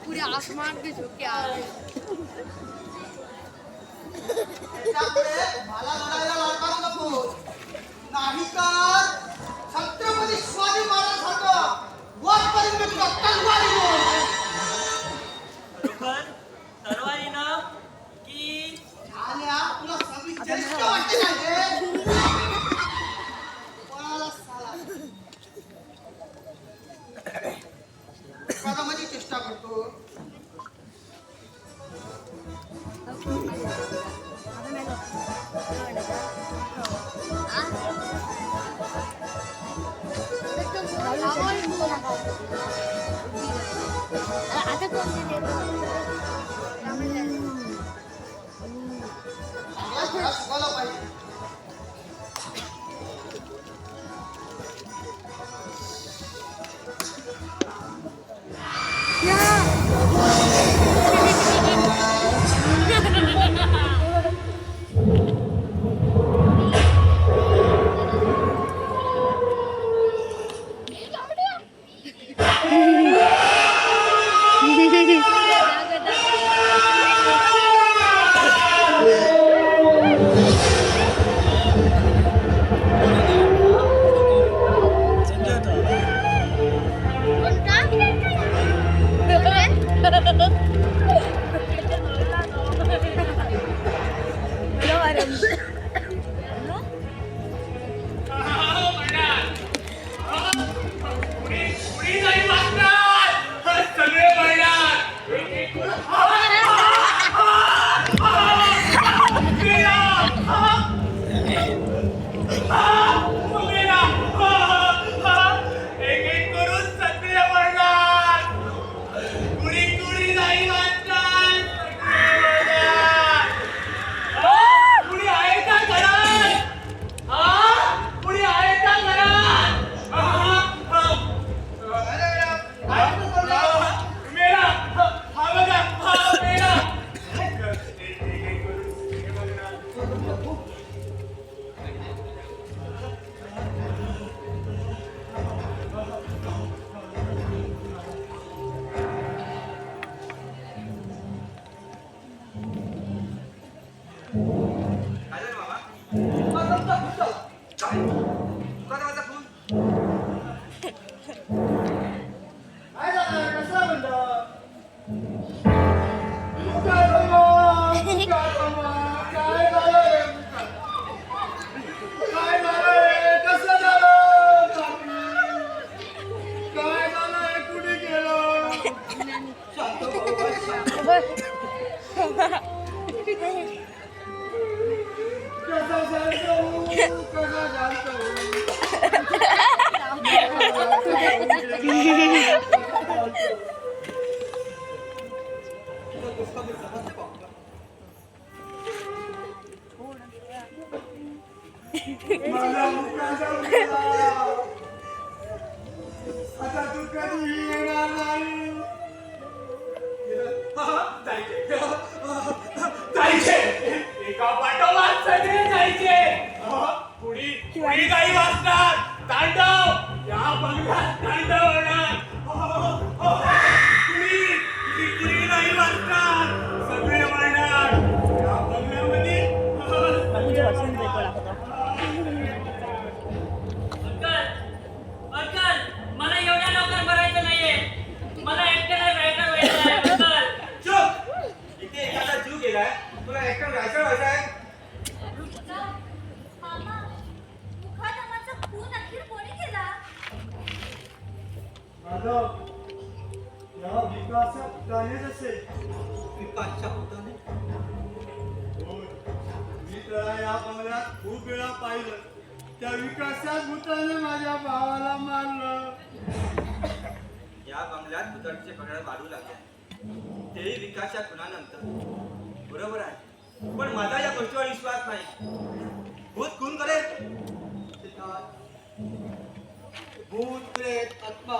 पूरे आसमान पे झुक आ रहे मला लढायला लावणार नको नाही तर छत्रपती शिवाजी महाराजांसारखं वरपर्यंत तुला तलवारीनं खरोखर तलवारीनं की झाल्या तुला सगळी चेष्टा वाटते ना रे कोणाला साला कदमाची चेष्टा करतो आता कोण शिकवलं पाहिजे आता तू कधी येणार नाही जायचे एका पाठोपाठ सगळे जायचे पुढी पुढी काही वाजणार तांडव या बंगल्यात तांडव होणार पुढी नाही वाजणार सगळे वळणार या बंगल्यामध्ये अंकल मला एवढ्या लवकर भरायचं नाहीये मला एकट्याला राहायचं व्हायचंय अंकल चुप इथे एखादा जीव गेलाय तुला एकटं राहायचं व्हायचंय मामा मुखादमाचा खून अखेर कोणी केला माधव या विकासच्या पुतानेच असेल विकासच्या पुताने मी त्याला या बंगल्यात खूप वेळा पाहिलं त्या विकासात भूताने माझ्या भावाला मारलं. या बंगल्यात भुताटचे पगार वाढू लागले, तेही विकासच्या खुनानंतर. बरोबर आहे, पण माझा या गोष्टीवर विश्वास नाही. भूत खून करेल. भूत प्रेत आत्मा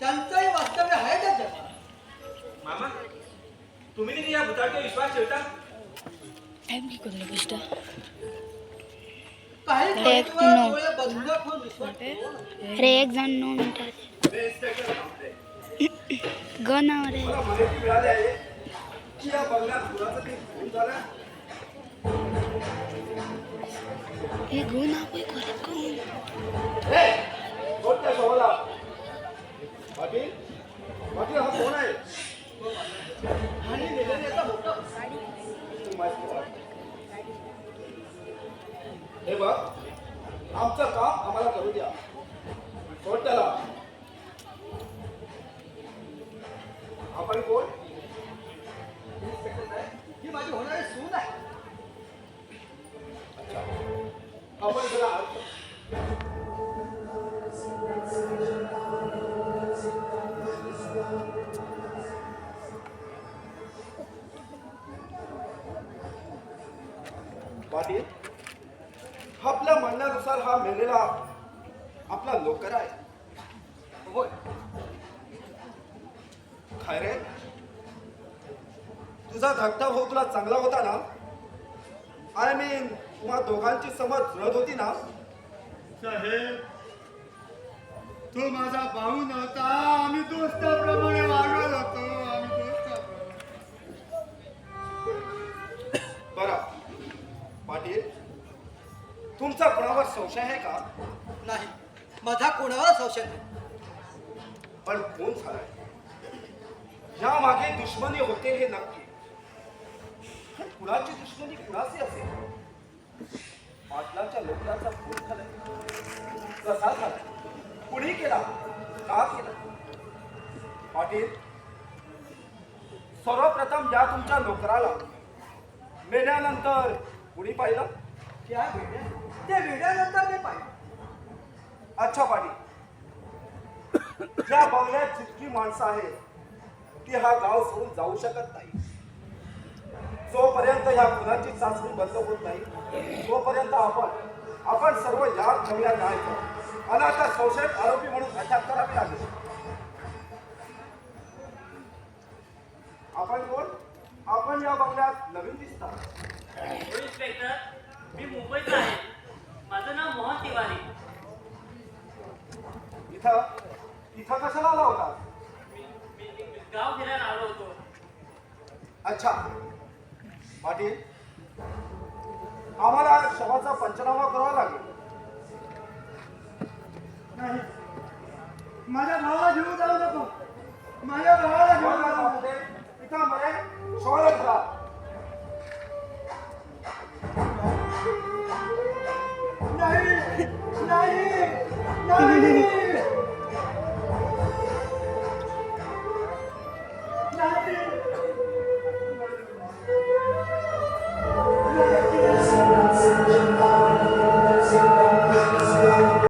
त्यांचंही वास्तव्य आहे त्या जगात. मामा, तुम्ही देखील या भुताटवर विश्वास ठेवता? काही एक गोष्टीवर नो. डोळे बंद करून विश्वास ठेवू नये. अरे एक जण 9 मिनिटात गणावर आहे. मला माहिती मिळाली आहे की या बंगल्यात खुनाचं ते खून झालं. हे गुण आपण करत कोण त्या शवाला? पाटील, पाटील हा कोण आहे? आणि नेलेले आता मोठं तू माहिती आहे. हे बघ, आमचं काम आम्हाला करू द्या. सोड त्याला. आपण कोण? ही माझी होणारी सून आहे. आपण जरा आत. पाटील, आपल्या म्हणण्यानुसार हा मेलेला आपला नोकर आहे. होय, खैरे, तुझा धाकटा भाऊ तुला चांगला होता ना? आय मीन, तुम्हा दोघांची समज जुळत होती ना? साहेब, तो माझा भाऊ नव्हता. आम्ही दोस्ताप्रमाणे वागत होतो. बरं पाटील, तुमचा कोणावर संशय आहे का? नाही, माझा कोणावर संशय नाही. पण कोण झालाय? या मागे दुश्मनी होते हे नक्की. पण कुणाची दुश्मनी कुणाची असेल? पाटलाच्या लोकांचा खून झालाय. कसा झालाय? कुणी केला? का केला? पाटील, सर्वप्रथम या तुमच्या नोकराला मेल्यानंतर कुणी पाहिलं? त्या वेड्यानंतर मी पाहिलं. अच्छा पाटील, ज्या बंगल्यात जितकी माणसं आहेत ती हा गाव सोडून जाऊ शकत नाही. जोपर्यंत या गुन्ह्याची चाचणी बंद होत नाही तोपर्यंत आपण सर्व या बंगल्यात जायचं आणि आता संशयित आरोपी म्हणून अटक करावी लागेल. आपण कोण? आपण या बंगल्यात नवीन दिसता. हो इन्स्पेक्टर, मी मुंबईचा आहे. माझं नाव मोहन तिवारी. इथं कशाला आला होता? मी गाव फिरायला आलो होतो. अच्छा पाटील, आम्हाला शवाचा पंचनामा करावा लागेल. नाही, माझ्या भावाला घेऊन जाऊ नको. माझ्या भावाला घेऊन जाऊ. इथं मरे शवाला धरा. नाही नाही नाही नाही.